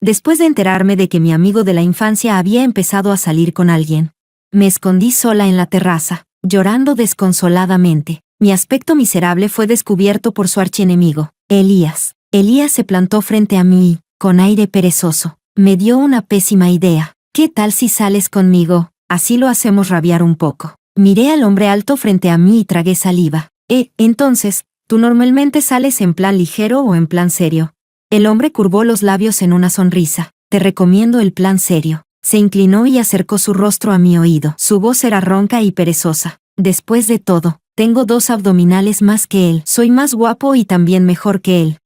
después de enterarme de que mi amigo de la infancia había empezado a salir con alguien. Me escondí sola en la terraza, llorando desconsoladamente. Mi aspecto miserable fue descubierto por su archienemigo, Elías. Elías se plantó frente a mí y, con aire perezoso, me dio una pésima idea. ¿Qué tal si sales conmigo? Así lo hacemos rabiar un poco. Miré al hombre alto frente a mí y tragué saliva. Entonces, ¿tú normalmente sales en plan ligero o en plan serio? El hombre curvó los labios en una sonrisa. Te recomiendo el plan serio. Se inclinó y acercó su rostro a mi oído. Su voz era ronca y perezosa. Después de todo, tengo 2 abdominales más que él. Soy más guapo y también mejor que él.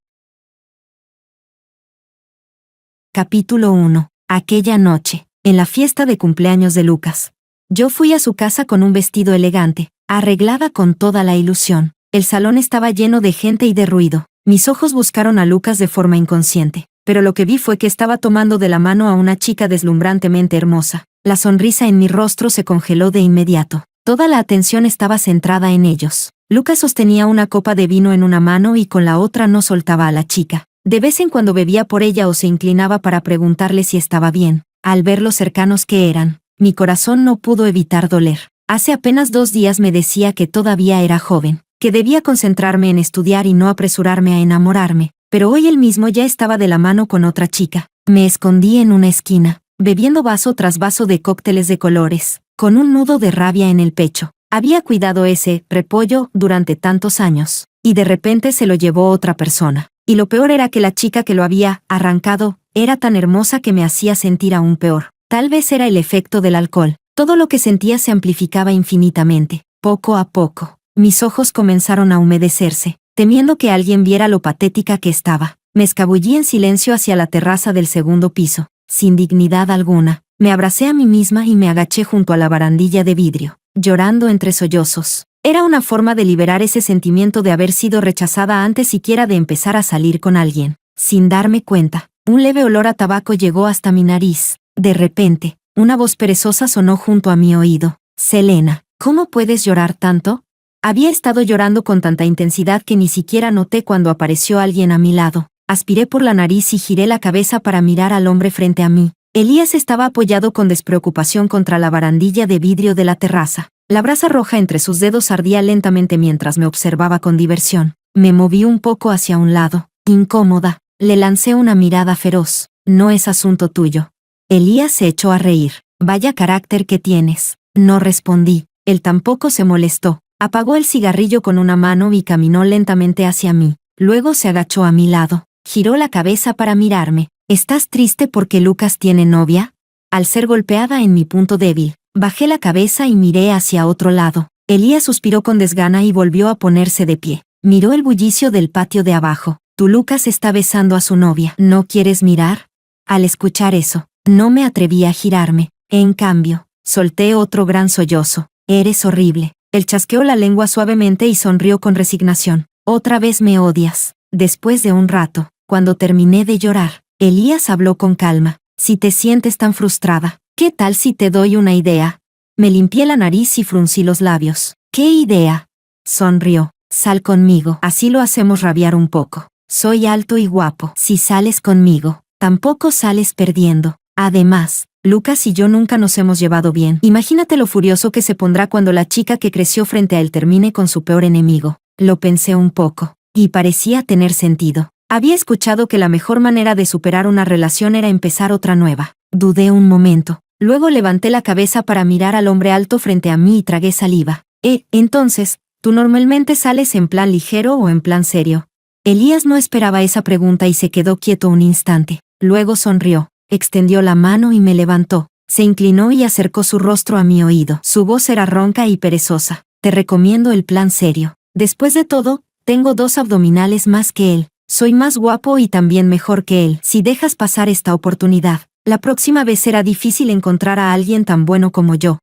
Capítulo 1. Aquella noche, en la fiesta de cumpleaños de Lucas. Yo fui a su casa con un vestido elegante, arreglada con toda la ilusión. El salón estaba lleno de gente y de ruido. Mis ojos buscaron a Lucas de forma inconsciente, pero lo que vi fue que estaba tomando de la mano a una chica deslumbrantemente hermosa. La sonrisa en mi rostro se congeló de inmediato. Toda la atención estaba centrada en ellos. Lucas sostenía una copa de vino en una mano y con la otra no soltaba a la chica. De vez en cuando bebía por ella o se inclinaba para preguntarle si estaba bien. Al ver lo cercanos que eran, mi corazón no pudo evitar doler. Hace apenas 2 días me decía que todavía era joven, que debía concentrarme en estudiar y no apresurarme a enamorarme, pero hoy él mismo ya estaba de la mano con otra chica. Me escondí en una esquina, bebiendo vaso tras vaso de cócteles de colores, con un nudo de rabia en el pecho. Había cuidado ese repollo durante tantos años, y de repente se lo llevó otra persona. Y lo peor era que la chica que lo había arrancado era tan hermosa que me hacía sentir aún peor. Tal vez era el efecto del alcohol. Todo lo que sentía se amplificaba infinitamente. Poco a poco, mis ojos comenzaron a humedecerse, temiendo que alguien viera lo patética que estaba. Me escabullí en silencio hacia la terraza del 2.º piso. Sin dignidad alguna, me abracé a mí misma y me agaché junto a la barandilla de vidrio, llorando entre sollozos. Era una forma de liberar ese sentimiento de haber sido rechazada antes siquiera de empezar a salir con alguien. Sin darme cuenta, un leve olor a tabaco llegó hasta mi nariz. De repente, una voz perezosa sonó junto a mi oído. Selena, ¿cómo puedes llorar tanto? Había estado llorando con tanta intensidad que ni siquiera noté cuando apareció alguien a mi lado. Aspiré por la nariz y giré la cabeza para mirar al hombre frente a mí. Elías estaba apoyado con despreocupación contra la barandilla de vidrio de la terraza. La brasa roja entre sus dedos ardía lentamente mientras me observaba con diversión. Me moví un poco hacia un lado, incómoda. Le lancé una mirada feroz. No es asunto tuyo. Elías se echó a reír. Vaya carácter que tienes. No respondí. Él tampoco se molestó. Apagó el cigarrillo con una mano y caminó lentamente hacia mí. Luego se agachó a mi lado. Giró la cabeza para mirarme. ¿Estás triste porque Lucas tiene novia? Al ser golpeada en mi punto débil, bajé la cabeza y miré hacia otro lado. Elías suspiró con desgana y volvió a ponerse de pie. Miró el bullicio del patio de abajo. Tu Lucas está besando a su novia. ¿No quieres mirar? Al escuchar eso, no me atreví a girarme. En cambio, solté otro gran sollozo. Eres horrible. Él chasqueó la lengua suavemente y sonrió con resignación. Otra vez me odias. Después de un rato, cuando terminé de llorar, Elías habló con calma. Si te sientes tan frustrada, ¿qué tal si te doy una idea? Me limpié la nariz y fruncí los labios. ¿Qué idea? Sonrió. Sal conmigo. Así lo hacemos rabiar un poco. Soy alto y guapo. Si sales conmigo, tampoco sales perdiendo. Además, Lucas y yo nunca nos hemos llevado bien. Imagínate lo furioso que se pondrá cuando la chica que creció frente a él termine con su peor enemigo. Lo pensé un poco, y parecía tener sentido. Había escuchado que la mejor manera de superar una relación era empezar otra nueva. Dudé un momento. Luego levanté la cabeza para mirar al hombre alto frente a mí y tragué saliva. Entonces, ¿tú normalmente sales en plan ligero o en plan serio? Elías no esperaba esa pregunta y se quedó quieto un instante. Luego sonrió, extendió la mano y me levantó. Se inclinó y acercó su rostro a mi oído. Su voz era ronca y perezosa. Te recomiendo el plan serio. Después de todo, tengo 2 abdominales más que él. Soy más guapo y también mejor que él. Si dejas pasar esta oportunidad, la próxima vez será difícil encontrar a alguien tan bueno como yo.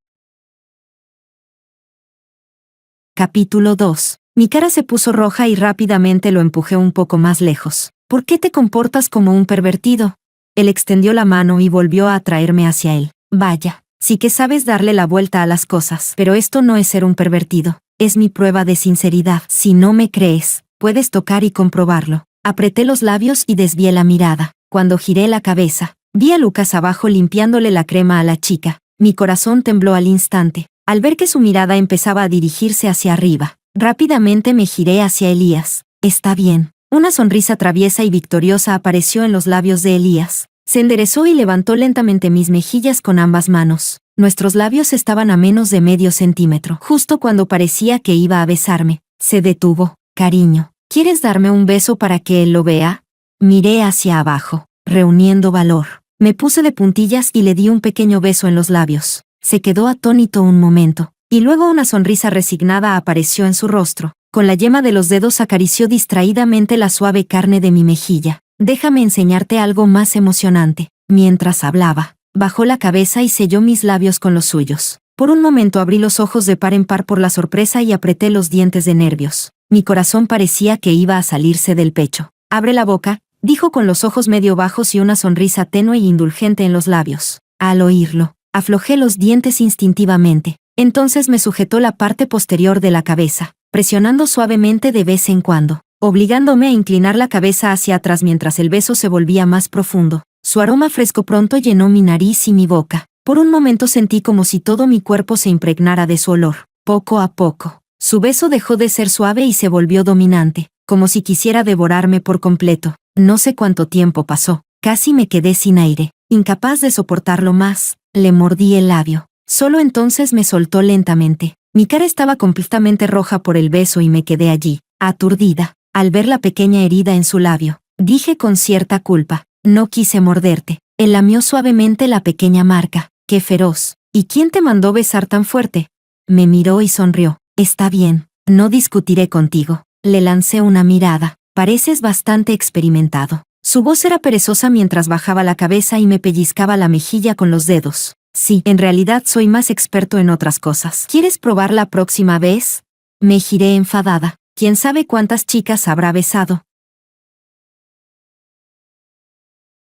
Capítulo 2. Mi cara se puso roja y rápidamente lo empujé un poco más lejos. ¿Por qué te comportas como un pervertido? Él extendió la mano y volvió a atraerme hacia él. Vaya, sí que sabes darle la vuelta a las cosas, pero esto no es ser un pervertido. Es mi prueba de sinceridad. Si no me crees, puedes tocar y comprobarlo. Apreté los labios y desvié la mirada. Cuando giré la cabeza, vi a Lucas abajo limpiándole la crema a la chica. Mi corazón tembló al instante, al ver que su mirada empezaba a dirigirse hacia arriba. Rápidamente me giré hacia Elías. «Está bien». Una sonrisa traviesa y victoriosa apareció en los labios de Elías. Se enderezó y levantó lentamente mis mejillas con ambas manos. Nuestros labios estaban a menos de medio centímetro. Justo cuando parecía que iba a besarme, se detuvo. «Cariño, ¿quieres darme un beso para que él lo vea?» Miré hacia abajo, reuniendo valor. Me puse de puntillas y le di un pequeño beso en los labios. Se quedó atónito un momento, y luego una sonrisa resignada apareció en su rostro. Con la yema de los dedos acarició distraídamente la suave carne de mi mejilla. «Déjame enseñarte algo más emocionante». Mientras hablaba, bajó la cabeza y selló mis labios con los suyos. Por un momento abrí los ojos de par en par por la sorpresa y apreté los dientes de nervios. Mi corazón parecía que iba a salirse del pecho. «Abre la boca», dijo con los ojos medio bajos y una sonrisa tenue e indulgente en los labios. Al oírlo, aflojé los dientes instintivamente. Entonces me sujetó la parte posterior de la cabeza, presionando suavemente de vez en cuando, obligándome a inclinar la cabeza hacia atrás mientras el beso se volvía más profundo. Su aroma fresco pronto llenó mi nariz y mi boca. Por un momento sentí como si todo mi cuerpo se impregnara de su olor. Poco a poco, su beso dejó de ser suave y se volvió dominante, como si quisiera devorarme por completo. No sé cuánto tiempo pasó. Casi me quedé sin aire. Incapaz de soportarlo más, le mordí el labio. Solo entonces me soltó lentamente. Mi cara estaba completamente roja por el beso y me quedé allí, aturdida, al ver la pequeña herida en su labio. Dije con cierta culpa: «No quise morderte». Él lamió suavemente la pequeña marca. «Qué feroz. ¿Y quién te mandó besar tan fuerte?» Me miró y sonrió. «Está bien, no discutiré contigo». Le lancé una mirada. «Pareces bastante experimentado». Su voz era perezosa mientras bajaba la cabeza y me pellizcaba la mejilla con los dedos. «Sí, en realidad soy más experto en otras cosas. ¿Quieres probar la próxima vez?» Me giré enfadada. ¿Quién sabe cuántas chicas habrá besado?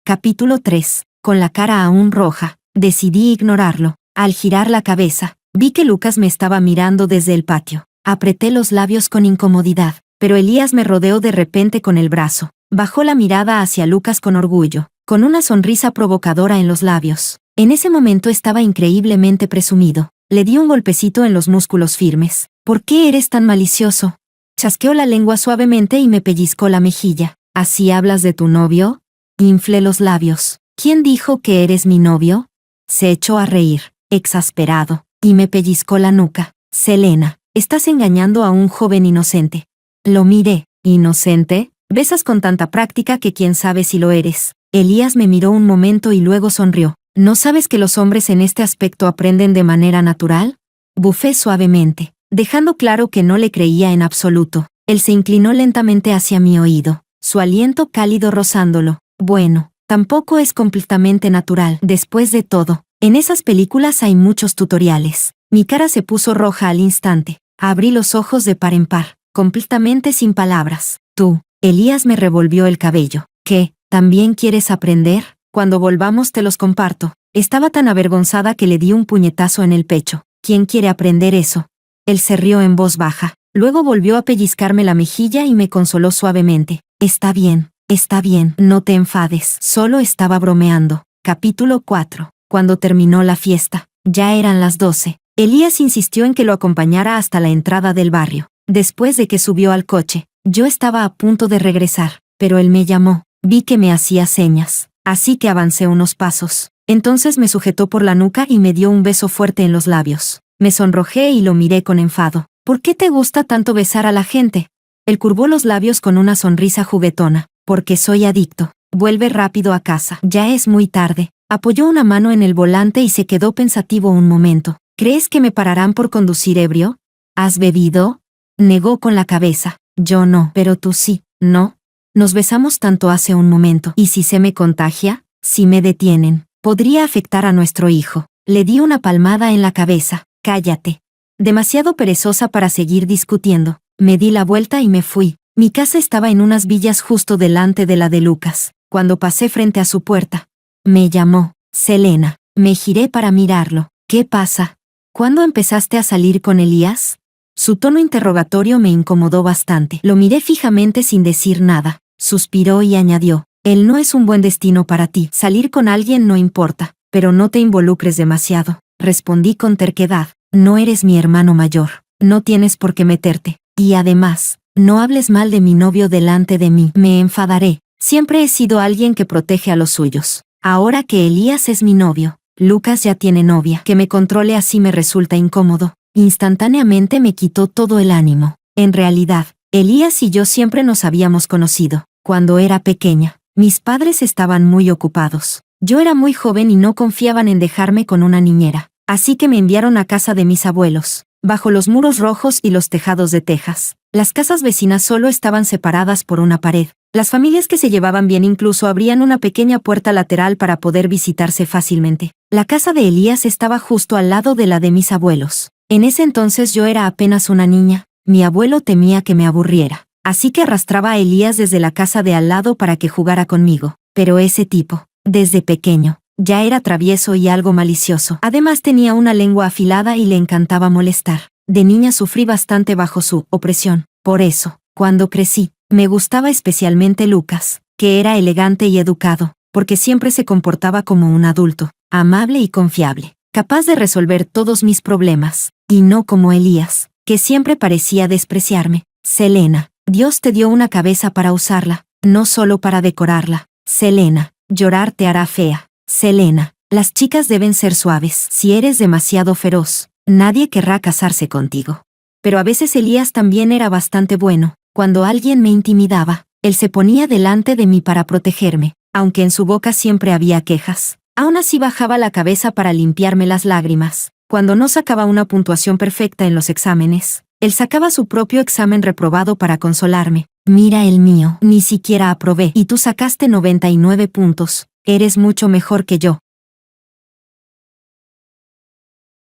Capítulo 3. Con la cara aún roja, decidí ignorarlo. Al girar la cabeza, vi que Lucas me estaba mirando desde el patio. Apreté los labios con incomodidad, pero Elías me rodeó de repente con el brazo. Bajó la mirada hacia Lucas con orgullo, con una sonrisa provocadora en los labios. En ese momento estaba increíblemente presumido. Le di un golpecito en los músculos firmes. «¿Por qué eres tan malicioso?» Chasqueó la lengua suavemente y me pellizcó la mejilla. «¿Así hablas de tu novio?» Inflé los labios. «¿Quién dijo que eres mi novio?» Se echó a reír, exasperado, y me pellizcó la nuca. «Selena, estás engañando a un joven inocente». Lo miré. «¿Inocente? Besas con tanta práctica que quién sabe si lo eres». Elías me miró un momento y luego sonrió. «¿No sabes que los hombres en este aspecto aprenden de manera natural?» Bufé suavemente, dejando claro que no le creía en absoluto. Él se inclinó lentamente hacia mi oído, su aliento cálido rozándolo. «Bueno, tampoco es completamente natural. Después de todo, en esas películas hay muchos tutoriales». Mi cara se puso roja al instante. Abrí los ojos de par en par, completamente sin palabras. «Tú». Elías me revolvió el cabello. «¿Qué? ¿También quieres aprender? Cuando volvamos te los comparto». Estaba tan avergonzada que le di un puñetazo en el pecho. «¿Quién quiere aprender eso?» Él se rió en voz baja. Luego volvió a pellizcarme la mejilla y me consoló suavemente. «Está bien, no te enfades. Solo estaba bromeando». Capítulo 4. Cuando terminó la fiesta, ya eran las 12. Elías insistió en que lo acompañara hasta la entrada del barrio. Después de que subió al coche, yo estaba a punto de regresar, pero él me llamó. Vi que me hacía señas, así que avancé unos pasos. Entonces me sujetó por la nuca y me dio un beso fuerte en los labios. Me sonrojé y lo miré con enfado. «¿Por qué te gusta tanto besar a la gente?» Él curvó los labios con una sonrisa juguetona. «Porque soy adicto. Vuelve rápido a casa. Ya es muy tarde». Apoyó una mano en el volante y se quedó pensativo un momento. «¿Crees que me pararán por conducir ebrio?» «¿Has bebido?» Negó con la cabeza. «Yo no, pero tú sí, ¿no? Nos besamos tanto hace un momento. ¿Y si se me contagia? Si me detienen, podría afectar a nuestro hijo». Le di una palmada en la cabeza. «Cállate». Demasiado perezosa para seguir discutiendo, me di la vuelta y me fui. Mi casa estaba en unas villas justo delante de la de Lucas. Cuando pasé frente a su puerta, me llamó. «Selena». Me giré para mirarlo. «¿Qué pasa? ¿Cuándo empezaste a salir con Elías?» Su tono interrogatorio me incomodó bastante. Lo miré fijamente sin decir nada. Suspiró y añadió: Él no es un buen destino para ti. Salir con alguien no importa, pero no te involucres demasiado. Respondí con terquedad. No eres mi hermano mayor. No tienes por qué meterte. Y además, no hables mal de mi novio delante de mí. Me enfadaré. Siempre he sido alguien que protege a los suyos. Ahora que Elías es mi novio, Lucas ya tiene novia. Que me controle así me resulta incómodo. Instantáneamente me quitó todo el ánimo. En realidad, Elías y yo siempre nos habíamos conocido. Cuando era pequeña, mis padres estaban muy ocupados. Yo era muy joven y no confiaban en dejarme con una niñera. Así que me enviaron a casa de mis abuelos, bajo los muros rojos y los tejados de tejas. Las casas vecinas solo estaban separadas por una pared. Las familias que se llevaban bien incluso abrían una pequeña puerta lateral para poder visitarse fácilmente. La casa de Elías estaba justo al lado de la de mis abuelos. En ese entonces yo era apenas una niña. Mi abuelo temía que me aburriera, así que arrastraba a Elías desde la casa de al lado para que jugara conmigo. Pero ese tipo, desde pequeño, ya era travieso y algo malicioso. Además tenía una lengua afilada y le encantaba molestar. De niña sufrí bastante bajo su opresión. Por eso, cuando crecí, me gustaba especialmente Lucas, que era elegante y educado, porque siempre se comportaba como un adulto, amable y confiable, capaz de resolver todos mis problemas, y no como Elías, que siempre parecía despreciarme. Selena, Dios te dio una cabeza para usarla, no solo para decorarla. Selena, llorar te hará fea. Selena, las chicas deben ser suaves. Si eres demasiado feroz, nadie querrá casarse contigo. Pero a veces Elías también era bastante bueno. Cuando alguien me intimidaba, él se ponía delante de mí para protegerme, aunque en su boca siempre había quejas. Aún así bajaba la cabeza para limpiarme las lágrimas. Cuando no sacaba una puntuación perfecta en los exámenes, él sacaba su propio examen reprobado para consolarme. Mira el mío, ni siquiera aprobé, y tú sacaste 99 puntos. Eres mucho mejor que yo.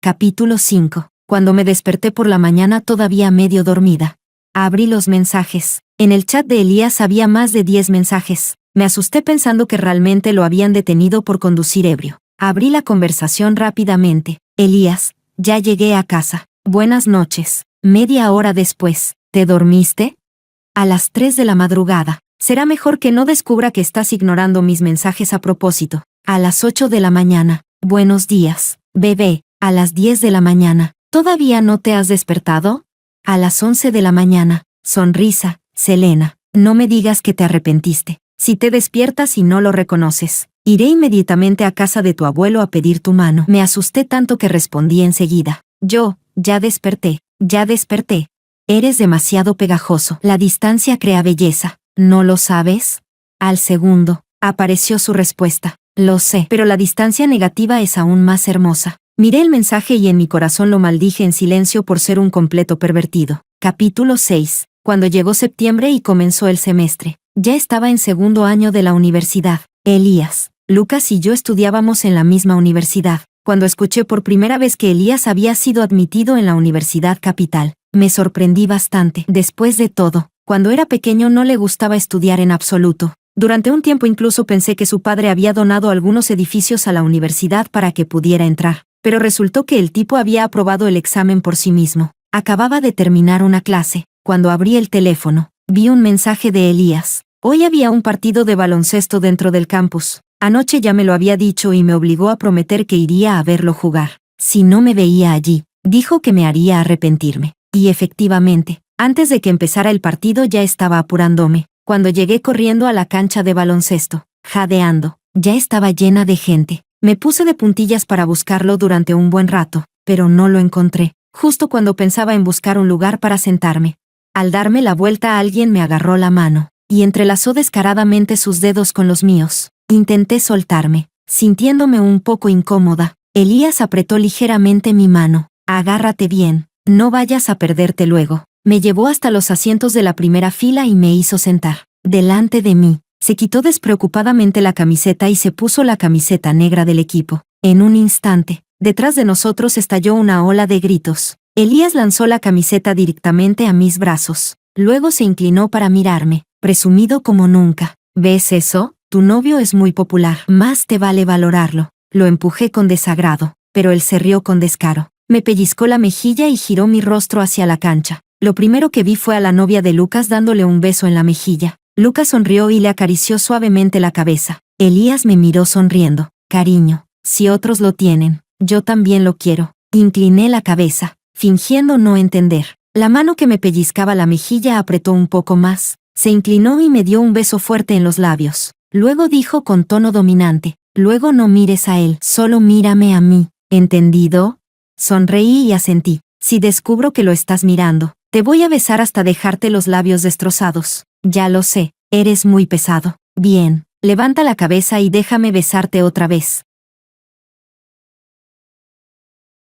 Capítulo 5. Cuando me desperté por la mañana todavía medio dormida. Abrí los mensajes. En el chat de Elías había más de 10 mensajes. Me asusté pensando que realmente lo habían detenido por conducir ebrio. Abrí la conversación rápidamente. Elías, ya llegué a casa. Buenas noches. Media hora después. ¿Te dormiste? A las 3 de la madrugada. Será mejor que no descubra que estás ignorando mis mensajes a propósito. A las 8 de la mañana. Buenos días, bebé. A las 10 de la mañana. ¿Todavía no te has despertado? A las 11 de la mañana. Sonrisa, Selena. No me digas que te arrepentiste. Si te despiertas y no lo reconoces, iré inmediatamente a casa de tu abuelo a pedir tu mano. Me asusté tanto que respondí enseguida. Ya desperté. Eres demasiado pegajoso. La distancia crea belleza. ¿No lo sabes? Al segundo, apareció su respuesta. Lo sé, pero la distancia negativa es aún más hermosa. Miré el mensaje y en mi corazón lo maldije en silencio por ser un completo pervertido. Capítulo 6. Cuando llegó septiembre y comenzó el semestre, ya estaba en segundo año de la universidad. Elías, Lucas y yo estudiábamos en la misma universidad. Cuando escuché por primera vez que Elías había sido admitido en la Universidad Capital, me sorprendí bastante. Después de todo, cuando era pequeño no le gustaba estudiar en absoluto. Durante un tiempo incluso pensé que su padre había donado algunos edificios a la universidad para que pudiera entrar. Pero resultó que el tipo había aprobado el examen por sí mismo. Acababa de terminar una clase. Cuando abrí el teléfono, vi un mensaje de Elías. Hoy había un partido de baloncesto dentro del campus. Anoche ya me lo había dicho y me obligó a prometer que iría a verlo jugar. Si no me veía allí, dijo que me haría arrepentirme. Y efectivamente, antes de que empezara el partido ya estaba apurándome. Cuando llegué corriendo a la cancha de baloncesto, jadeando, ya estaba llena de gente. Me puse de puntillas para buscarlo durante un buen rato, pero no lo encontré, justo cuando pensaba en buscar un lugar para sentarme. Al darme la vuelta alguien me agarró la mano, y entrelazó descaradamente sus dedos con los míos. Intenté soltarme, sintiéndome un poco incómoda. Elías apretó ligeramente mi mano. Agárrate bien, no vayas a perderte luego. Me llevó hasta los asientos de la primera fila y me hizo sentar. Delante de mí, se quitó despreocupadamente la camiseta y se puso la camiseta negra del equipo. En un instante, detrás de nosotros estalló una ola de gritos. Elías lanzó la camiseta directamente a mis brazos. Luego se inclinó para mirarme, presumido como nunca. ¿Ves eso? Tu novio es muy popular. Más te vale valorarlo. Lo empujé con desagrado, pero él se rió con descaro. Me pellizcó la mejilla y giró mi rostro hacia la cancha. Lo primero que vi fue a la novia de Lucas dándole un beso en la mejilla. Lucas sonrió y le acarició suavemente la cabeza. Elías me miró sonriendo. Cariño, si otros lo tienen, yo también lo quiero. Incliné la cabeza, fingiendo no entender. La mano que me pellizcaba la mejilla apretó un poco más. Se inclinó y me dio un beso fuerte en los labios. Luego dijo con tono dominante, luego no mires a él, solo mírame a mí. ¿Entendido? Sonreí y asentí. Si descubro que lo estás mirando, te voy a besar hasta dejarte los labios destrozados. Ya lo sé, eres muy pesado. Bien, levanta la cabeza y déjame besarte otra vez.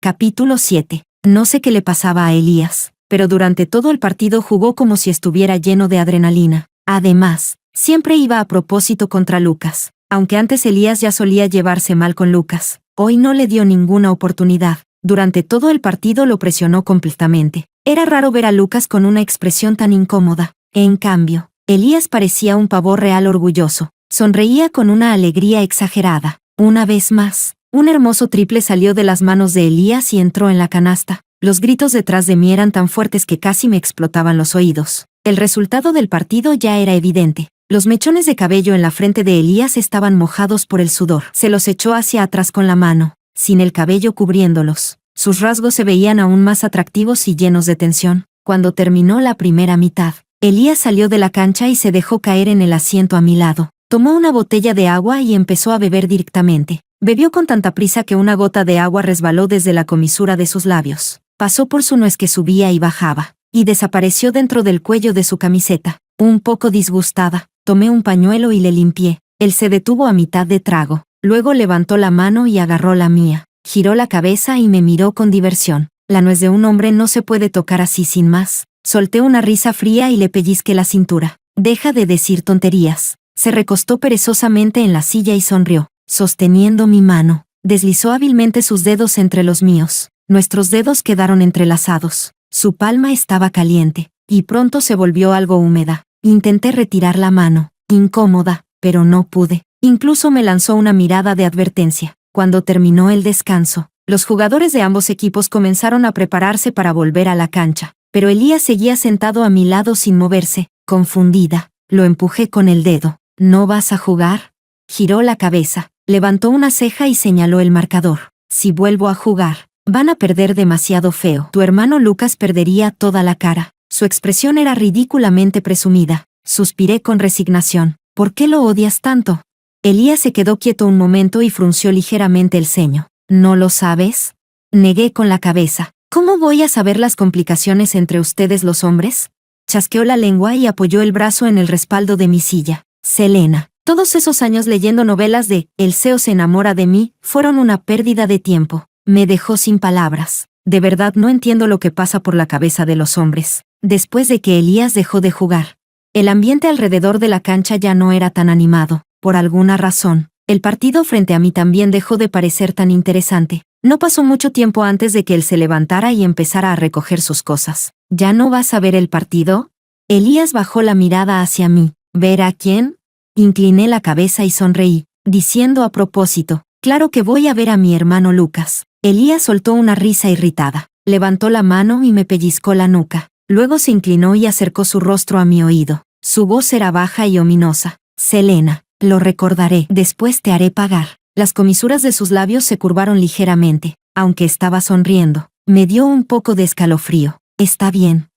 Capítulo 7. No sé qué le pasaba a Elías, pero durante todo el partido jugó como si estuviera lleno de adrenalina. Además, siempre iba a propósito contra Lucas. Aunque antes Elías ya solía llevarse mal con Lucas, hoy no le dio ninguna oportunidad. Durante todo el partido lo presionó completamente. Era raro ver a Lucas con una expresión tan incómoda. En cambio, Elías parecía un pavo real orgulloso. Sonreía con una alegría exagerada. Una vez más, un hermoso triple salió de las manos de Elías y entró en la canasta. Los gritos detrás de mí eran tan fuertes que casi me explotaban los oídos. El resultado del partido ya era evidente. Los mechones de cabello en la frente de Elías estaban mojados por el sudor. Se los echó hacia atrás con la mano, sin el cabello cubriéndolos. Sus rasgos se veían aún más atractivos y llenos de tensión. Cuando terminó la primera mitad, Elías salió de la cancha y se dejó caer en el asiento a mi lado. Tomó una botella de agua y empezó a beber directamente. Bebió con tanta prisa que una gota de agua resbaló desde la comisura de sus labios. Pasó por su nuez que subía y bajaba, y desapareció dentro del cuello de su camiseta. Un poco disgustada, tomé un pañuelo y le limpié. Él se detuvo a mitad de trago. Luego levantó la mano y agarró la mía. Giró la cabeza y me miró con diversión. La nuez de un hombre no se puede tocar así sin más. Solté una risa fría y le pellizqué la cintura. Deja de decir tonterías. Se recostó perezosamente en la silla y sonrió. Sosteniendo mi mano, deslizó hábilmente sus dedos entre los míos. Nuestros dedos quedaron entrelazados. Su palma estaba caliente, y pronto se volvió algo húmeda. Intenté retirar la mano, incómoda, pero no pude. Incluso me lanzó una mirada de advertencia. Cuando terminó el descanso, los jugadores de ambos equipos comenzaron a prepararse para volver a la cancha. Pero Elías seguía sentado a mi lado sin moverse, confundida. Lo empujé con el dedo. ¿No vas a jugar? Giró la cabeza, levantó una ceja y señaló el marcador. Si vuelvo a jugar, van a perder demasiado feo. Tu hermano Lucas perdería toda la cara. Su expresión era ridículamente presumida. Suspiré con resignación. ¿Por qué lo odias tanto? Elías se quedó quieto un momento y frunció ligeramente el ceño. ¿No lo sabes? Negué con la cabeza. ¿Cómo voy a saber las complicaciones entre ustedes los hombres? Chasqueó la lengua y apoyó el brazo en el respaldo de mi silla. Selena, todos esos años leyendo novelas de El CEO se enamora de mí fueron una pérdida de tiempo. Me dejó sin palabras. De verdad no entiendo lo que pasa por la cabeza de los hombres. Después de que Elías dejó de jugar, el ambiente alrededor de la cancha ya no era tan animado. Por alguna razón, el partido frente a mí también dejó de parecer tan interesante. No pasó mucho tiempo antes de que él se levantara y empezara a recoger sus cosas. ¿Ya no vas a ver el partido? Elías bajó la mirada hacia mí. ¿Ver a quién? Incliné la cabeza y sonreí, diciendo a propósito, claro que voy a ver a mi hermano Lucas. Elías soltó una risa irritada. Levantó la mano y me pellizcó la nuca. Luego se inclinó y acercó su rostro a mi oído. Su voz era baja y ominosa. Selena, lo recordaré. Después te haré pagar. Las comisuras de sus labios se curvaron ligeramente. Aunque estaba sonriendo, me dio un poco de escalofrío. Está bien,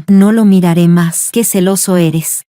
no lo miraré más. Qué celoso eres.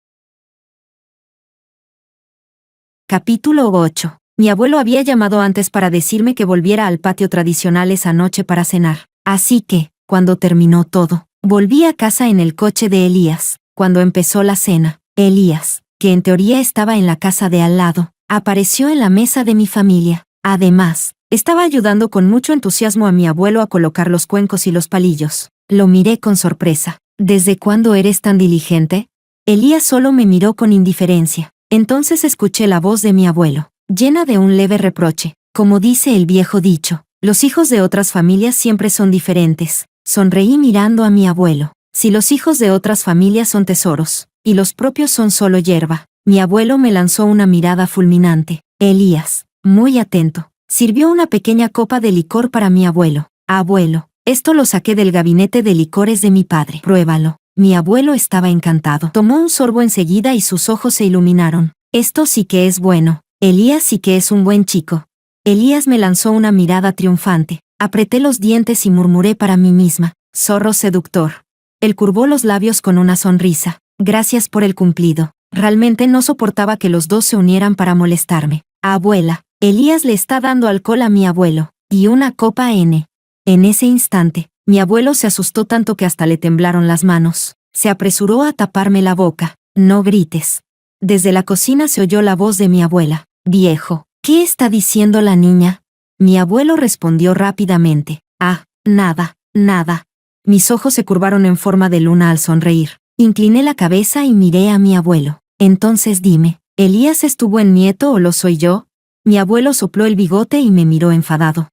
Capítulo 8. Mi abuelo había llamado antes para decirme que volviera al patio tradicional esa noche para cenar. Así que, cuando terminó todo, volví a casa en el coche de Elías. Cuando empezó la cena, Elías, que en teoría estaba en la casa de al lado, apareció en la mesa de mi familia. Además, estaba ayudando con mucho entusiasmo a mi abuelo a colocar los cuencos y los palillos. Lo miré con sorpresa. ¿Desde cuándo eres tan diligente? Elías solo me miró con indiferencia. Entonces escuché la voz de mi abuelo, llena de un leve reproche. Como dice el viejo dicho, los hijos de otras familias siempre son diferentes. Sonreí mirando a mi abuelo. Si los hijos de otras familias son tesoros, y los propios son solo hierba. Mi abuelo me lanzó una mirada fulminante. Elías, muy atento, sirvió una pequeña copa de licor para mi abuelo. Abuelo, esto lo saqué del gabinete de licores de mi padre. Pruébalo. Mi abuelo estaba encantado. Tomó un sorbo enseguida y sus ojos se iluminaron. Esto sí que es bueno. Elías sí que es un buen chico. Elías me lanzó una mirada triunfante. Apreté los dientes y murmuré para mí misma: zorro seductor. Él curvó los labios con una sonrisa. Gracias por el cumplido. Realmente no soportaba que los dos se unieran para molestarme. Abuela, Elías le está dando alcohol a mi abuelo. Y una copa N. En ese instante, mi abuelo se asustó tanto que hasta le temblaron las manos. Se apresuró a taparme la boca. No grites. Desde la cocina se oyó la voz de mi abuela. Viejo, ¿qué está diciendo la niña? Mi abuelo respondió rápidamente. Ah, nada, nada. Mis ojos se curvaron en forma de luna al sonreír. Incliné la cabeza y miré a mi abuelo. Entonces dime, ¿Elías es tu buen nieto o lo soy yo? Mi abuelo sopló el bigote y me miró enfadado.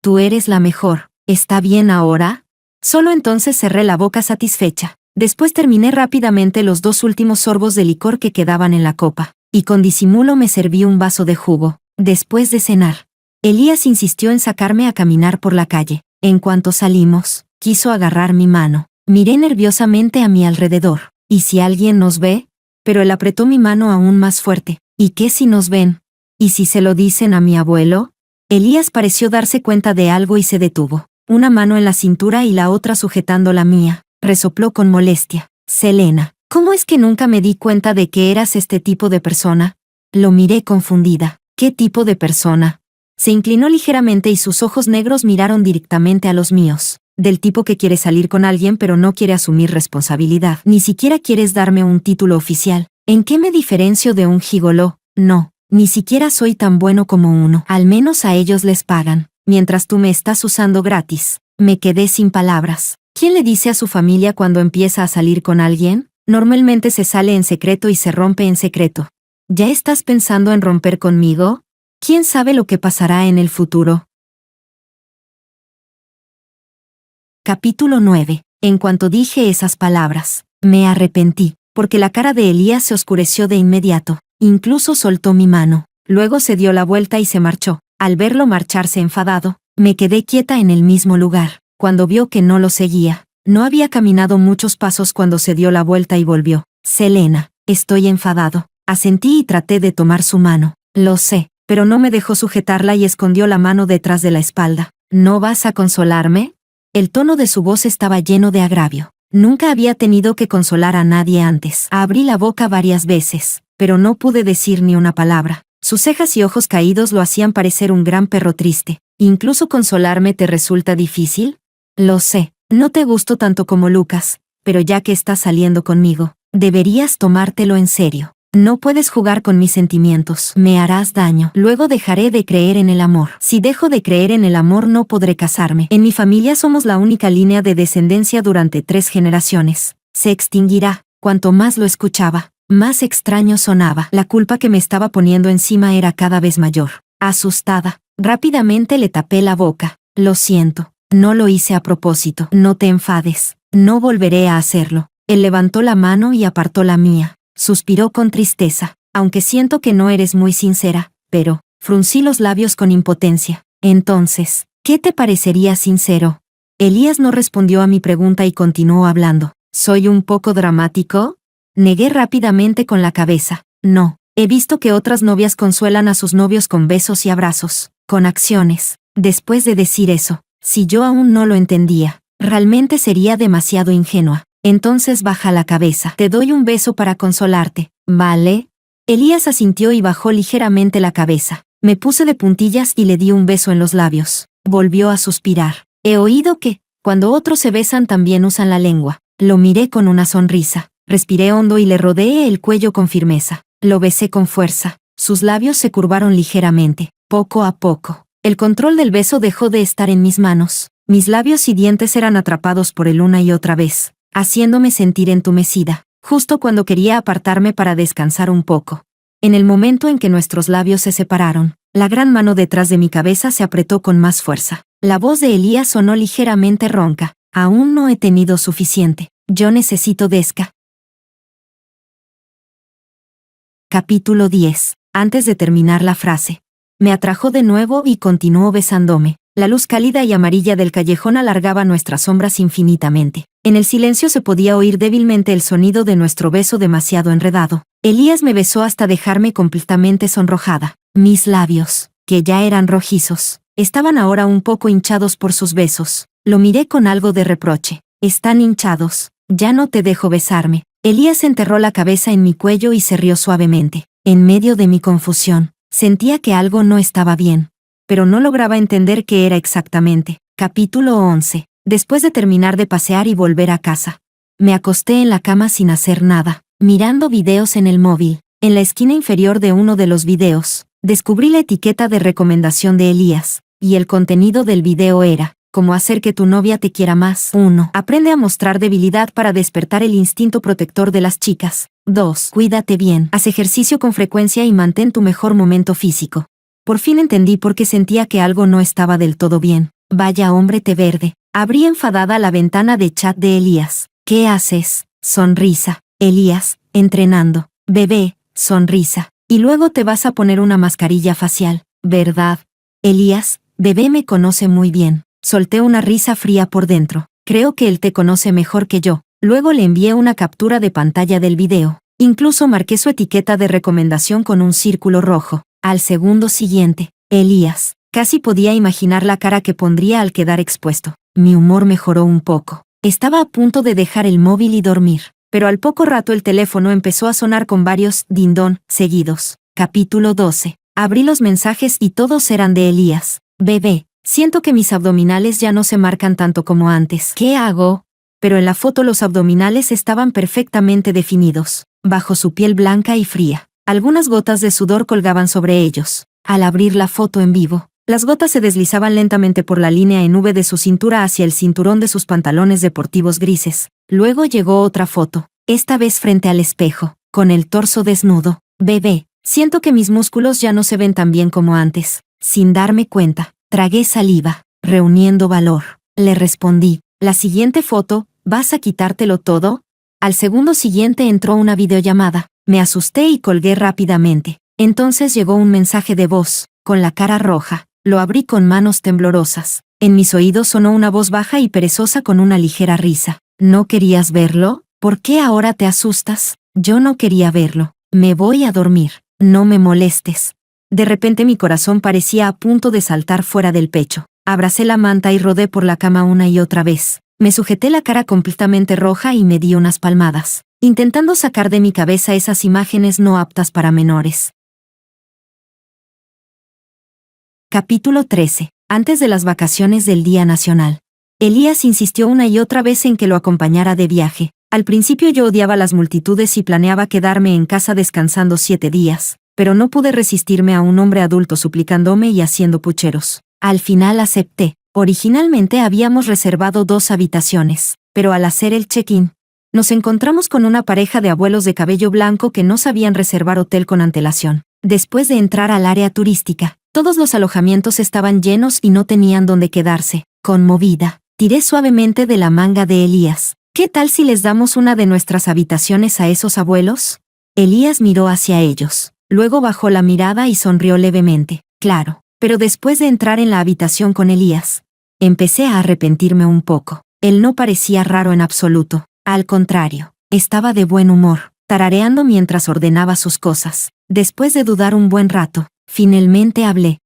Tú eres la mejor. ¿Está bien ahora? Solo entonces cerré la boca satisfecha. Después terminé rápidamente los 2 últimos sorbos de licor que quedaban en la copa, y con disimulo me serví un vaso de jugo. Después de cenar, Elías insistió en sacarme a caminar por la calle. En cuanto salimos, quiso agarrar mi mano. Miré nerviosamente a mi alrededor. ¿Y si alguien nos ve? Pero él apretó mi mano aún más fuerte. ¿Y qué si nos ven? ¿Y si se lo dicen a mi abuelo? Elías pareció darse cuenta de algo y se detuvo. Una mano en la cintura y la otra sujetando la mía. Resopló con molestia. Selena, ¿cómo es que nunca me di cuenta de que eras este tipo de persona? Lo miré confundida. ¿Qué tipo de persona? Se inclinó ligeramente y sus ojos negros miraron directamente a los míos. Del tipo que quiere salir con alguien pero no quiere asumir responsabilidad. Ni siquiera quieres darme un título oficial. ¿En qué me diferencio de un gigoló? No. Ni siquiera soy tan bueno como uno. Al menos a ellos les pagan, mientras tú me estás usando gratis. Me quedé sin palabras. ¿Quién le dice a su familia cuando empieza a salir con alguien? Normalmente se sale en secreto y se rompe en secreto. ¿Ya estás pensando en romper conmigo? ¿Quién sabe lo que pasará en el futuro? Capítulo 9. En cuanto dije esas palabras, me arrepentí, porque la cara de Elías se oscureció de inmediato. Incluso soltó mi mano. Luego se dio la vuelta y se marchó. Al verlo marcharse enfadado, me quedé quieta en el mismo lugar. Cuando vio que no lo seguía, no había caminado muchos pasos cuando se dio la vuelta y volvió. Selena, estoy enfadado. Asentí y traté de tomar su mano. Lo sé, pero no me dejó sujetarla y escondió la mano detrás de la espalda. ¿No vas a consolarme? El tono de su voz estaba lleno de agravio. Nunca había tenido que consolar a nadie antes. Abrí la boca varias veces, pero no pude decir ni una palabra. Sus cejas y ojos caídos lo hacían parecer un gran perro triste. ¿Incluso consolarme te resulta difícil? Lo sé, no te gusto tanto como Lucas, pero ya que estás saliendo conmigo, deberías tomártelo en serio. No puedes jugar con mis sentimientos. Me harás daño. Luego dejaré de creer en el amor. Si dejo de creer en el amor no podré casarme. En mi familia somos la única línea de descendencia durante 3 generaciones. Se extinguirá. Cuanto más lo escuchaba, más extraño sonaba. La culpa que me estaba poniendo encima era cada vez mayor. Asustada, rápidamente le tapé la boca. Lo siento. No lo hice a propósito. No te enfades. No volveré a hacerlo. Él levantó la mano y apartó la mía. Suspiró con tristeza. Aunque siento que no eres muy sincera, pero, fruncí los labios con impotencia. Entonces, ¿qué te parecería sincero? Elías no respondió a mi pregunta y continuó hablando. ¿Soy un poco dramático? Negué rápidamente con la cabeza. No, he visto que otras novias consuelan a sus novios con besos y abrazos, con acciones. Después de decir eso, si yo aún no lo entendía, realmente sería demasiado ingenua. Entonces baja la cabeza. Te doy un beso para consolarte, ¿vale? Elías asintió y bajó ligeramente la cabeza. Me puse de puntillas y le di un beso en los labios. Volvió a suspirar. He oído que, cuando otros se besan también usan la lengua. Lo miré con una sonrisa. Respiré hondo y le rodeé el cuello con firmeza. Lo besé con fuerza. Sus labios se curvaron ligeramente, poco a poco. El control del beso dejó de estar en mis manos. Mis labios y dientes eran atrapados por él una y otra vez, haciéndome sentir entumecida, justo cuando quería apartarme para descansar un poco. En el momento en que nuestros labios se separaron, la gran mano detrás de mi cabeza se apretó con más fuerza. La voz de Elías sonó ligeramente ronca. Aún no he tenido suficiente. Yo necesito desca. Capítulo 10. Antes de terminar la frase, me atrajo de nuevo y continuó besándome. La luz cálida y amarilla del callejón alargaba nuestras sombras infinitamente. En el silencio se podía oír débilmente el sonido de nuestro beso demasiado enredado. Elías me besó hasta dejarme completamente sonrojada. Mis labios, que ya eran rojizos, estaban ahora un poco hinchados por sus besos. Lo miré con algo de reproche. Están hinchados. Ya no te dejo besarme. Elías enterró la cabeza en mi cuello y se rió suavemente. En medio de mi confusión, sentía que algo no estaba bien, pero no lograba entender qué era exactamente. Capítulo 11. Después de terminar de pasear y volver a casa, me acosté en la cama sin hacer nada, mirando videos en el móvil. En la esquina inferior de uno de los videos, descubrí la etiqueta de recomendación de Elías, y el contenido del video era: cómo hacer que tu novia te quiera más. 1. Aprende a mostrar debilidad para despertar el instinto protector de las chicas. 2. Cuídate bien, haz ejercicio con frecuencia y mantén tu mejor momento físico. Por fin entendí por qué sentía que algo no estaba del todo bien. Vaya hombre té verde. Abrí enfadada la ventana de chat de Elías. ¿Qué haces? Sonrisa. Elías, entrenando. Bebé, sonrisa. Y luego te vas a poner una mascarilla facial, ¿verdad? Elías, bebé me conoce muy bien. Solté una risa fría por dentro. Creo que él te conoce mejor que yo. Luego le envié una captura de pantalla del video. Incluso marqué su etiqueta de recomendación con un círculo rojo. Al segundo siguiente, Elías. Casi podía imaginar la cara que pondría al quedar expuesto. Mi humor mejoró un poco. Estaba a punto de dejar el móvil y dormir, pero al poco rato el teléfono empezó a sonar con varios ding-dong seguidos. Capítulo 12. Abrí los mensajes y todos eran de Elías. Bebé, siento que mis abdominales ya no se marcan tanto como antes. ¿Qué hago? Pero en la foto los abdominales estaban perfectamente definidos, bajo su piel blanca y fría. Algunas gotas de sudor colgaban sobre ellos. Al abrir la foto en vivo, las gotas se deslizaban lentamente por la línea en V de su cintura hacia el cinturón de sus pantalones deportivos grises. Luego llegó otra foto, esta vez frente al espejo, con el torso desnudo. Bebé, siento que mis músculos ya no se ven tan bien como antes. Sin darme cuenta, tragué saliva, reuniendo valor. Le respondí, la siguiente foto, ¿vas a quitártelo todo? Al segundo siguiente entró una videollamada. Me asusté y colgué rápidamente. Entonces llegó un mensaje de voz, con la cara roja. Lo abrí con manos temblorosas. En mis oídos sonó una voz baja y perezosa con una ligera risa. ¿No querías verlo? ¿Por qué ahora te asustas? Yo no quería verlo. Me voy a dormir. No me molestes. De repente mi corazón parecía a punto de saltar fuera del pecho. Abracé la manta y rodé por la cama una y otra vez. Me sujeté la cara completamente roja y me di unas palmadas, intentando sacar de mi cabeza esas imágenes no aptas para menores. Capítulo 13. Antes de las vacaciones del Día Nacional. Elías insistió una y otra vez en que lo acompañara de viaje. Al principio yo odiaba las multitudes y planeaba quedarme en casa descansando 7 días, pero no pude resistirme a un hombre adulto suplicándome y haciendo pucheros. Al final acepté. Originalmente habíamos reservado 2 habitaciones, pero al hacer el check-in, nos encontramos con una pareja de abuelos de cabello blanco que no sabían reservar hotel con antelación. Después de entrar al área turística, todos los alojamientos estaban llenos y no tenían dónde quedarse. Conmovida, tiré suavemente de la manga de Elías. ¿Qué tal si les damos una de nuestras habitaciones a esos abuelos? Elías miró hacia ellos, luego bajó la mirada y sonrió levemente. Claro, pero después de entrar en la habitación con Elías, empecé a arrepentirme un poco. Él no parecía raro en absoluto. Al contrario, estaba de buen humor, tarareando mientras ordenaba sus cosas. Después de dudar un buen rato, finalmente hablé.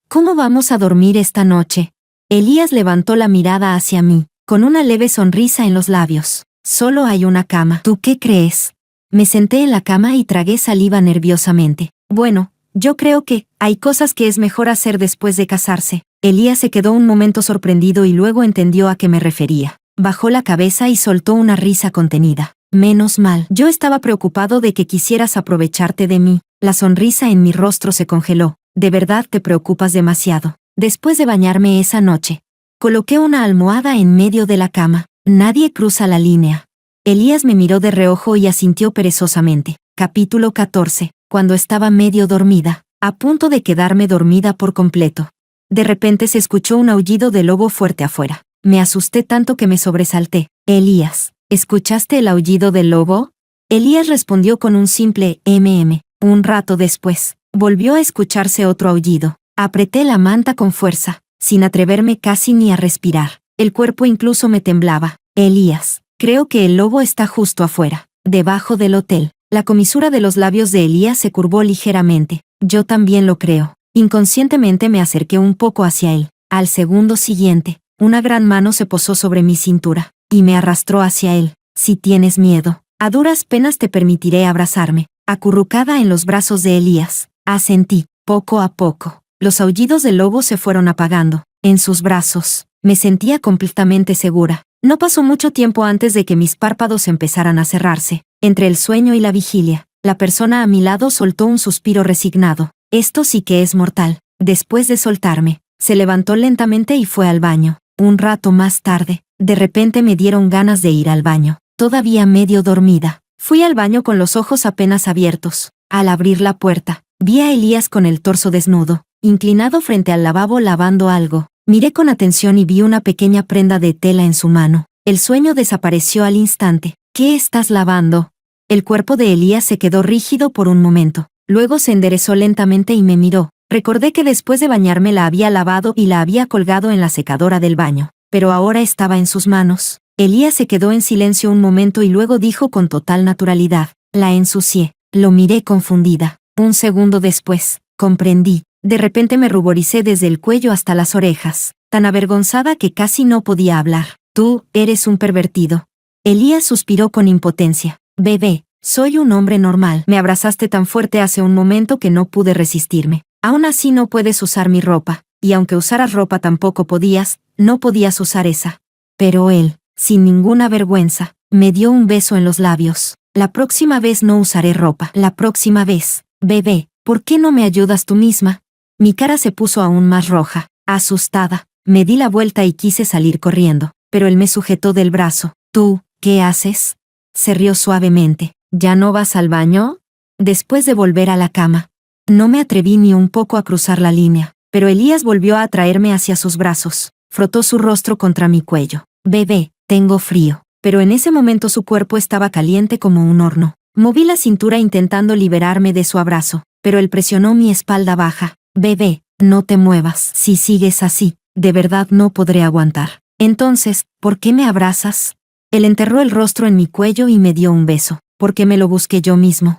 ¿Cómo vamos a dormir esta noche? Elías levantó la mirada hacia mí, con una leve sonrisa en los labios. Solo hay una cama. ¿Tú qué crees? Me senté en la cama y tragué saliva nerviosamente. Bueno, yo creo que hay cosas que es mejor hacer después de casarse. Elías se quedó un momento sorprendido y luego entendió a qué me refería. Bajó la cabeza y soltó una risa contenida. Menos mal. Yo estaba preocupado de que quisieras aprovecharte de mí. La sonrisa en mi rostro se congeló. De verdad te preocupas demasiado. Después de bañarme esa noche, coloqué una almohada en medio de la cama. Nadie cruza la línea. Elías me miró de reojo y asintió perezosamente. Capítulo 14. Cuando estaba medio dormida, a punto de quedarme dormida por completo. De repente se escuchó un aullido de lobo fuerte afuera. Me asusté tanto que me sobresalté. Elías, ¿escuchaste el aullido del lobo? Elías respondió con un simple mm. Un rato después, volvió a escucharse otro aullido. Apreté la manta con fuerza. sin atreverme casi ni a respirar. El cuerpo incluso me temblaba. Elías, creo que el lobo está justo afuera, debajo del hotel. La comisura de los labios de Elías se curvó ligeramente. Yo también lo creo. Inconscientemente me acerqué un poco hacia él. Al segundo siguiente, una gran mano se posó sobre mi cintura y me arrastró hacia él. Si tienes miedo, a duras penas te permitiré abrazarme. Acurrucada en los brazos de Elías, asentí. Poco a poco, los aullidos del lobo se fueron apagando. En sus brazos, me sentía completamente segura. No pasó mucho tiempo antes de que mis párpados empezaran a cerrarse. Entre el sueño y la vigilia, la persona a mi lado soltó un suspiro resignado. Esto sí que es mortal. Después de soltarme, se levantó lentamente y fue al baño. Un rato más tarde, de repente me dieron ganas de ir al baño. Todavía medio dormida, fui al baño con los ojos apenas abiertos. Al abrir la puerta, vi a Elías con el torso desnudo, inclinado frente al lavabo lavando algo. Miré con atención y vi una pequeña prenda de tela en su mano. El sueño desapareció al instante. ¿Qué estás lavando? El cuerpo de Elías se quedó rígido por un momento. Luego se enderezó lentamente y me miró. Recordé que después de bañarme la había lavado y la había colgado en la secadora del baño. Pero ahora estaba en sus manos. Elías se quedó en silencio un momento y luego dijo con total naturalidad: la ensucié. Lo miré confundida. Un segundo después, comprendí. De repente me ruboricé desde el cuello hasta las orejas, tan avergonzada que casi no podía hablar. Tú, eres un pervertido. Elías suspiró con impotencia. Bebé, soy un hombre normal. Me abrazaste tan fuerte hace un momento que no pude resistirme. Aún así no puedes usar mi ropa, y aunque usaras ropa tampoco podías, no podías usar esa. Pero él, sin ninguna vergüenza, me dio un beso en los labios. La próxima vez no usaré ropa. La próxima vez. Bebé, ¿por qué no me ayudas tú misma? Mi cara se puso aún más roja. Asustada, me di la vuelta y quise salir corriendo, pero él me sujetó del brazo. ¿Tú, qué haces? Se rió suavemente. ¿Ya no vas al baño? Después de volver a la cama. No me atreví ni un poco a cruzar la línea, pero Elías volvió a atraerme hacia sus brazos. Frotó su rostro contra mi cuello. Bebé, tengo frío. Pero en ese momento su cuerpo estaba caliente como un horno. Moví la cintura intentando liberarme de su abrazo, pero él presionó mi espalda baja. Bebé, no te muevas. Si sigues así, de verdad no podré aguantar. Entonces, ¿por qué me abrazas? Él enterró el rostro en mi cuello y me dio un beso, porque me lo busqué yo mismo.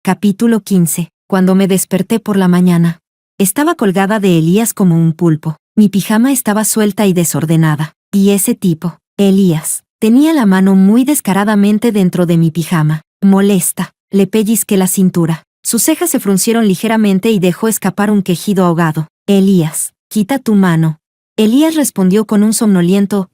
Capítulo 15. Cuando me desperté por la mañana, estaba colgada de Elías como un pulpo. Mi pijama estaba suelta y desordenada. Y ese tipo, Elías, tenía la mano muy descaradamente dentro de mi pijama. Molesta, le pellizqué la cintura. Sus cejas se fruncieron ligeramente y dejó escapar un quejido ahogado. Elías, quita tu mano. Elías respondió con un somnoliento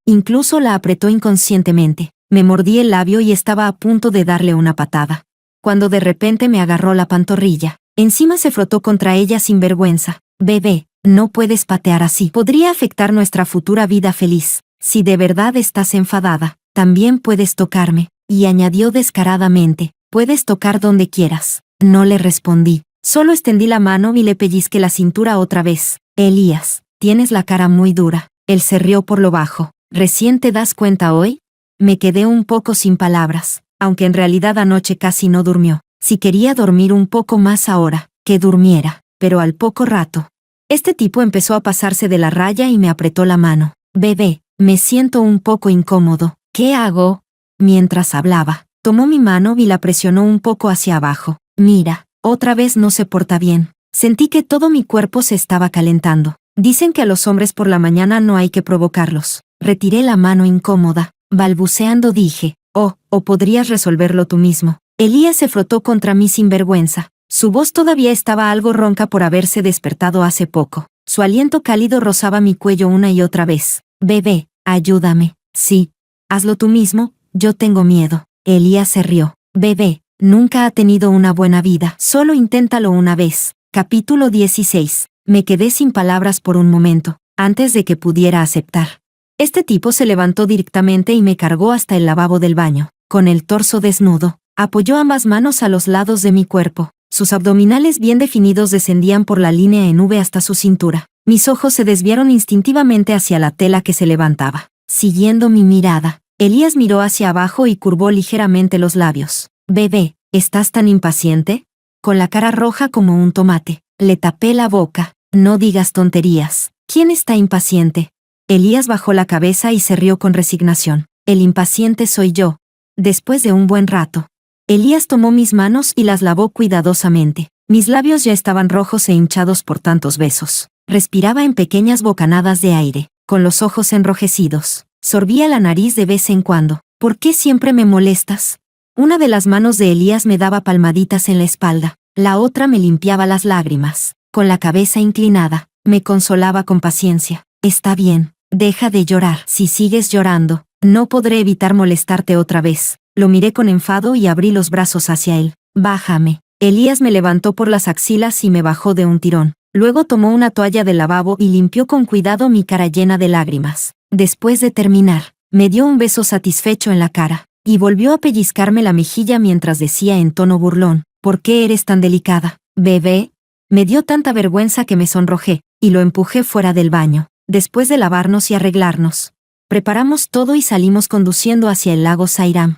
Incluso la apretó inconscientemente. Me mordí el labio y estaba a punto de darle una patada, cuando de repente me agarró la pantorrilla. Encima se frotó contra ella sin vergüenza. Bebé, no puedes patear así. Podría afectar nuestra futura vida feliz. Si de verdad estás enfadada, también puedes tocarme. Y añadió descaradamente, puedes tocar donde quieras. No le respondí. Solo extendí la mano y le pellizqué la cintura otra vez. Elías, tienes la cara muy dura. Él se rió por lo bajo. ¿Recién te das cuenta hoy? Me quedé un poco sin palabras, aunque en realidad anoche casi no durmió. Si quería dormir un poco más ahora, que durmiera. Pero al poco rato, este tipo empezó a pasarse de la raya y me apretó la mano. Bebé, me siento un poco incómodo. ¿Qué hago? Mientras hablaba, tomó mi mano y la presionó un poco hacia abajo. Mira, otra vez no se porta bien. Sentí que todo mi cuerpo se estaba calentando. Dicen que a los hombres por la mañana no hay que provocarlos. Retiré la mano incómoda. Balbuceando dije, o podrías resolverlo tú mismo. Elías se frotó contra mí sin vergüenza. Su voz todavía estaba algo ronca por haberse despertado hace poco. Su aliento cálido rozaba mi cuello una y otra vez. Bebé, ayúdame. Sí. Hazlo tú mismo, yo tengo miedo. Elías se rió. Bebé, nunca ha tenido una buena vida. Solo inténtalo una vez. Capítulo 16. Me quedé sin palabras por un momento, antes de que pudiera aceptar. Este tipo se levantó directamente y me cargó hasta el lavabo del baño. Con el torso desnudo, apoyó ambas manos a los lados de mi cuerpo. Sus abdominales bien definidos descendían por la línea en V hasta su cintura. Mis ojos se desviaron instintivamente hacia la tela que se levantaba. Siguiendo mi mirada, Elías miró hacia abajo y curvó ligeramente los labios. Bebé, ¿estás tan impaciente? Con la cara roja como un tomate, Le tapé la boca. No digas tonterías. ¿Quién está impaciente? Elías bajó la cabeza y se rió con resignación. El impaciente soy yo. Después de un buen rato, Elías tomó mis manos y las lavó cuidadosamente. Mis labios ya estaban rojos e hinchados por tantos besos. Respiraba en pequeñas bocanadas de aire, con los ojos enrojecidos. Sorbía la nariz de vez en cuando. ¿Por qué siempre me molestas? Una de las manos de Elías me daba palmaditas en la espalda, la otra me limpiaba las lágrimas. Con la cabeza inclinada, me consolaba con paciencia. Está bien, deja de llorar. Si sigues llorando, no podré evitar molestarte otra vez. Lo miré con enfado y abrí los brazos hacia él. Bájame. Elías me levantó por las axilas y me bajó de un tirón. Luego tomó una toalla del lavabo y limpió con cuidado mi cara llena de lágrimas. Después de terminar, me dio un beso satisfecho en la cara, y volvió a pellizcarme la mejilla mientras decía en tono burlón, ¿por qué eres tan delicada, bebé? Me dio tanta vergüenza que me sonrojé, y lo empujé fuera del baño. Después de lavarnos y arreglarnos, preparamos todo y salimos conduciendo hacia el lago Sairam.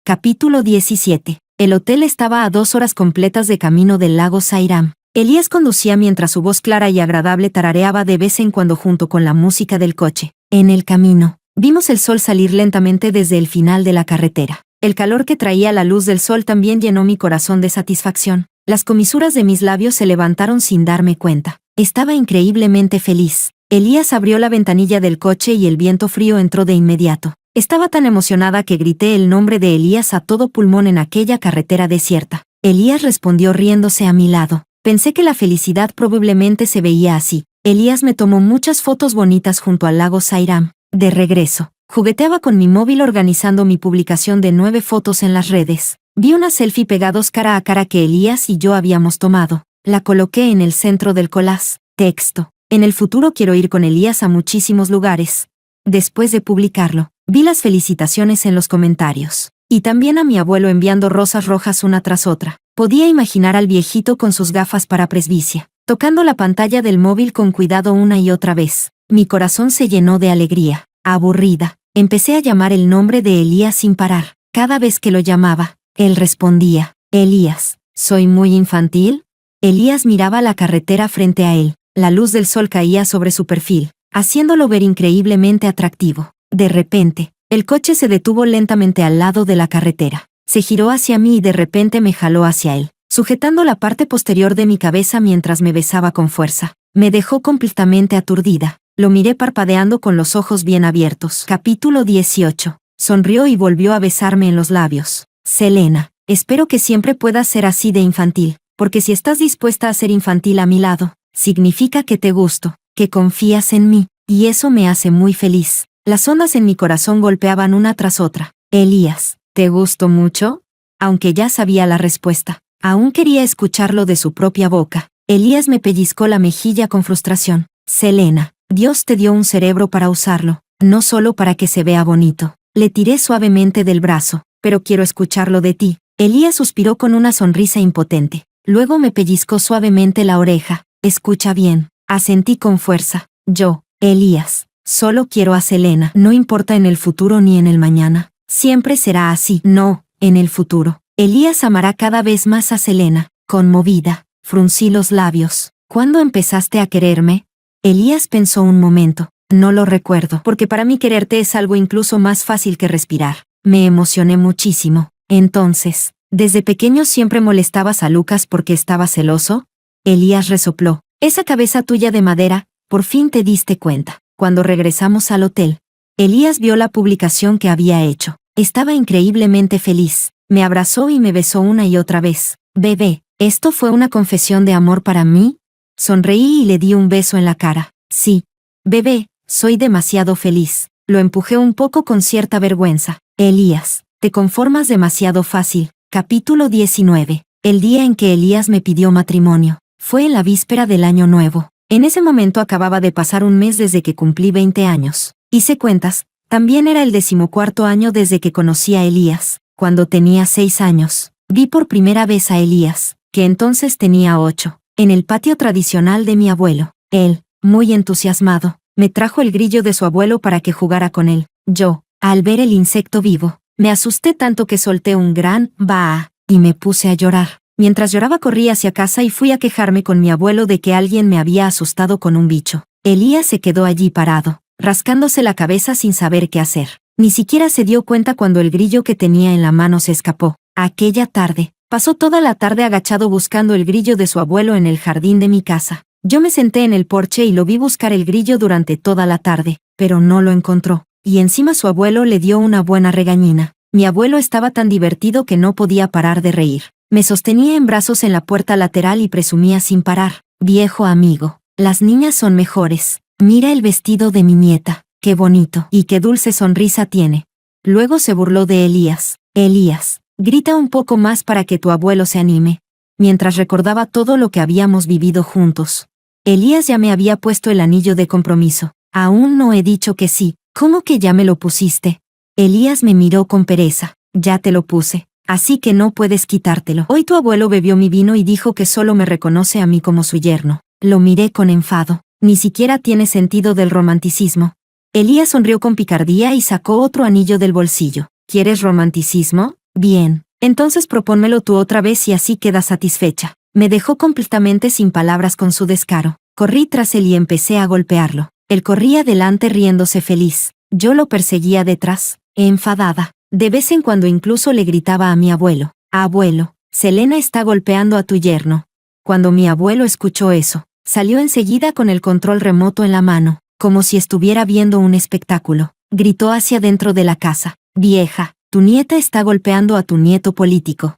Capítulo 17. El hotel estaba a 2 horas completas de camino del lago Sairam. Elías conducía mientras su voz clara y agradable tarareaba de vez en cuando junto con la música del coche. En el camino, vimos el sol salir lentamente desde el final de la carretera. El calor que traía la luz del sol también llenó mi corazón de satisfacción. Las comisuras de mis labios se levantaron sin darme cuenta. Estaba increíblemente feliz. Elías abrió la ventanilla del coche y el viento frío entró de inmediato. Estaba tan emocionada que grité el nombre de Elías a todo pulmón en aquella carretera desierta. Elías respondió riéndose a mi lado. Pensé que la felicidad probablemente se veía así. Elías me tomó muchas fotos bonitas junto al lago Sairam. De regreso, jugueteaba con mi móvil organizando mi publicación de 9 fotos en las redes. Vi una selfie pegados cara a cara que Elías y yo habíamos tomado. La coloqué en el centro del collage. Texto. En el futuro quiero ir con Elías a muchísimos lugares. Después de publicarlo, vi las felicitaciones en los comentarios. Y también a mi abuelo enviando rosas rojas una tras otra. Podía imaginar al viejito con sus gafas para presbicia, tocando la pantalla del móvil con cuidado una y otra vez. Mi corazón se llenó de alegría. Aburrida, empecé a llamar el nombre de Elías sin parar. Cada vez que lo llamaba, él respondía, Elías, ¿soy muy infantil? Elías miraba la carretera frente a él. La luz del sol caía sobre su perfil, haciéndolo ver increíblemente atractivo. De repente, el coche se detuvo lentamente al lado de la carretera. Se giró hacia mí y de repente me jaló hacia él, sujetando la parte posterior de mi cabeza mientras me besaba con fuerza. Me dejó completamente aturdida. Lo miré parpadeando con los ojos bien abiertos. Capítulo 18. Sonrió y volvió a besarme en los labios. Selena, espero que siempre puedas ser así de infantil, porque si estás dispuesta a ser infantil a mi lado, significa que te gusto, que confías en mí, y eso me hace muy feliz. Las ondas en mi corazón golpeaban una tras otra. Elías, ¿te gusto mucho? Aunque ya sabía la respuesta, aún quería escucharlo de su propia boca. Elías me pellizcó la mejilla con frustración. Selena, Dios te dio un cerebro para usarlo, no solo para que se vea bonito. Le tiré suavemente del brazo, pero quiero escucharlo de ti. Elías suspiró con una sonrisa impotente. Luego me pellizcó suavemente la oreja. Escucha bien, asentí con fuerza. Yo, Elías, solo quiero a Selena. No importa en el futuro ni en el mañana. Siempre será así. No, en el futuro. Elías amará cada vez más a Selena. Conmovida, fruncí los labios. ¿Cuándo empezaste a quererme? Elías pensó un momento. No lo recuerdo, porque para mí quererte es algo incluso más fácil que respirar. Me emocioné muchísimo. Entonces, ¿desde pequeño siempre molestabas a Lucas porque estaba celoso? Elías resopló. Esa cabeza tuya de madera, por fin te diste cuenta. Cuando regresamos al hotel, Elías vio la publicación que había hecho. Estaba increíblemente feliz. Me abrazó y me besó una y otra vez. Bebé, ¿esto fue una confesión de amor para mí? Sonreí y le di un beso en la cara. Sí. Bebé, soy demasiado feliz. Lo empujé un poco con cierta vergüenza. Elías, te conformas demasiado fácil. Capítulo 19. El día en que Elías me pidió matrimonio. Fue en la víspera del año nuevo. En ese momento acababa de pasar un mes desde que cumplí 20 años. Hice cuentas, también era el 14º año desde que conocí a Elías. Cuando tenía 6 años, vi por primera vez a Elías, que entonces tenía 8, en el patio tradicional de mi abuelo. Él, muy entusiasmado, me trajo el grillo de su abuelo para que jugara con él. Yo, al ver el insecto vivo, me asusté tanto que solté un gran «bah» y me puse a llorar. Mientras lloraba corrí hacia casa y fui a quejarme con mi abuelo de que alguien me había asustado con un bicho. Elías se quedó allí parado, rascándose la cabeza sin saber qué hacer. Ni siquiera se dio cuenta cuando el grillo que tenía en la mano se escapó. Aquella tarde, pasó toda la tarde agachado buscando el grillo de su abuelo en el jardín de mi casa. Yo me senté en el porche y lo vi buscar el grillo durante toda la tarde, pero no lo encontró. Y encima su abuelo le dio una buena regañina. Mi abuelo estaba tan divertido que no podía parar de reír. Me sostenía en brazos en la puerta lateral y presumía sin parar. Viejo amigo, las niñas son mejores. Mira el vestido de mi nieta. Qué bonito y qué dulce sonrisa tiene. Luego se burló de Elías. Elías, grita un poco más para que tu abuelo se anime. Mientras recordaba todo lo que habíamos vivido juntos. Elías ya me había puesto el anillo de compromiso. Aún no he dicho que sí. ¿Cómo que ya me lo pusiste? Elías me miró con pereza. Ya te lo puse. Así que no puedes quitártelo. Hoy tu abuelo bebió mi vino y dijo que solo me reconoce a mí como su yerno. Lo miré con enfado. Ni siquiera tiene sentido del romanticismo. Elías sonrió con picardía y sacó otro anillo del bolsillo. ¿Quieres romanticismo? Bien. Entonces propónmelo tú otra vez y así quedas satisfecha. Me dejó completamente sin palabras con su descaro. Corrí tras él y empecé a golpearlo. Él corría delante riéndose feliz. Yo lo perseguía detrás, enfadada. De vez en cuando incluso le gritaba a mi abuelo. Abuelo, Selena está golpeando a tu yerno. Cuando mi abuelo escuchó eso, salió enseguida con el control remoto en la mano, como si estuviera viendo un espectáculo. Gritó hacia dentro de la casa. Vieja, tu nieta está golpeando a tu nieto político.